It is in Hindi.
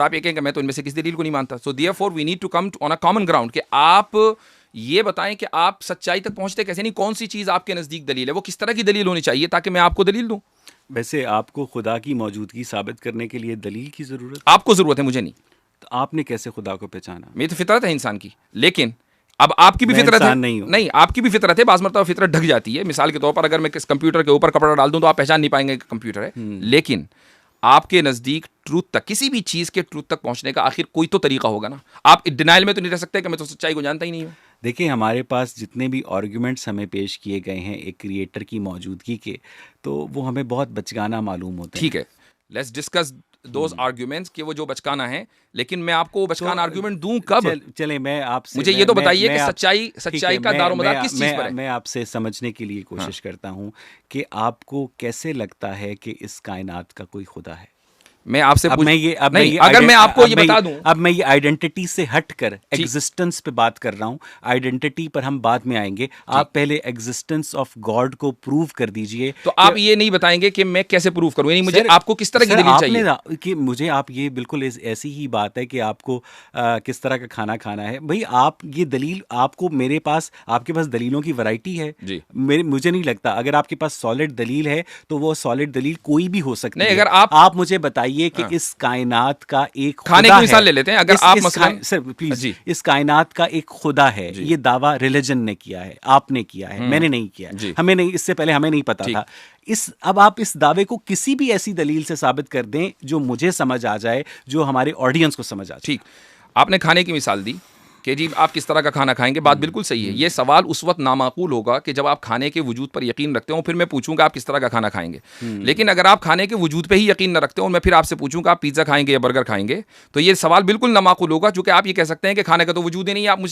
आप ये कहेंगे मैं तो इनमें से किसी दलील को नहीं मानता। So therefore we need to come on a common ground कि आप ये बताएं कि आप सच्चाई तक पहुंचते कैसे, नहीं कौन सी चीज़ आपके नज़दीक दलील है, वो किस तरह की दलील होनी चाहिए ताकि मैं आपको दलील दूं। वैसे आपको खुदा की मौजूदगी साबित करने के लिए दलील की ज़रूरत? आपको ज़रूरत है, मुझे नहीं। तो आपने कैसे खुदा को पहचाना? मेरी तो फितरत है इंसान की, लेकिन अब आपकी भी मैं फितरत है। इंसान नहीं हूं। नहीं, आपकी भी फितरत है, बाज़ मरतबा फितरत ढक जाती है। मिसाल के तौर पर अगर मैं किस कंप्यूटर के ऊपर कपड़ा डाल दूं तो आप पहचान नहीं पाएंगे कि कंप्यूटर है। लेकिन आपके नज़दीक ट्रूथ तक, किसी भी चीज़ के ट्रूथ तक पहुंचने का आखिर कोई तो तरीका होगा ना। आप डिनाइल में तो नहीं रह सकते कि मैं तो सच्चाई को जानता ही नहीं हूं। देखिए, हमारे पास जितने भी आर्ग्यूमेंट्स हमें पेश किए गए हैं एक क्रिएटर की मौजूदगी के, तो वो हमें बहुत बचकाना मालूम होते हैं। ठीक है, लेट्स डिस्कस दोज आर्ग्यूमेंट्स कि वो जो बचकाना है, लेकिन मैं आपको वो बचकाना आर्ग्यूमेंट दूं कब? चले मैं आपसे, मुझे ये तो बताइए कि ठीक सच्चाई है, का दारोमदार किस चीज़ पर है? मैं आपसे समझने की लिए कोशिश करता हूँ कि आपको कैसे लगता है कि इस कायनात का कोई खुदा है? मैं आपसे अब पूछ मैं ये अब मैं नहीं, ये अगर मैं आपको ये अब मैं बता दूं, अब मैं ये आइडेंटिटी से हटकर एग्जिस्टेंस पे बात कर रहा हूँ। आइडेंटिटी पर हम बाद में आएंगे। आप पहले एग्जिस्टेंस ऑफ गॉड को प्रूव कर दीजिए। तो आप ये नहीं बताएंगे कि मैं कैसे प्रूव करूं, यानी मुझे आपको किस तरह की दलील चाहिए? कि मुझे आप ये बिल्कुल ऐसी ही बात है कि आपको किस तरह का खाना खाना है। भाई, आप ये दलील, आपको मेरे पास, आपके पास दलीलों की वैरायटी है जी। मुझे नहीं लगता अगर आपके पास सॉलिड दलील है तो वो सॉलिड दलील कोई भी हो सकती है। अगर आप मुझे बताइए कि इस कायनात का एक खाने खुदा की मिसाल है। ले लेते हैं। अगर आप मसलन सर प्लीज, इस कायनात का एक खुदा है, ये दावा रिलीजन ने किया है, आपने किया है, मैंने नहीं किया। हमें नहीं, इससे पहले हमें नहीं पता था। अब आप इस दावे को किसी भी ऐसी दलील से साबित कर दें जो मुझे समझ आ जाए, जो हमारे ऑडियंस को समझ आ जाए। ठीक, आपने खाने की मिसाल दी कि जी आप किस तरह का खाना खाएंगे, बात बिल्कुल सही है। ये सवाल उस वक्त नामाकूल होगा कि जब आप खाने के वजूद पर यकीन रखते हो, फिर मैं पूछूंगा आप किस तरह का खाना खाएंगे। लेकिन अगर आप खाने के वजूद पे ही यकीन न रखते हो और मैं फिर आपसे पूछूंगा आप पिज्जा खाएंगे या बर्गर खाएंगे, तो ये सवाल बिल्कुल नामाकूल होगा, चूंकि आप ये कह सकते हैं कि खाने का तो वजूद ही नहीं है। आप मुझे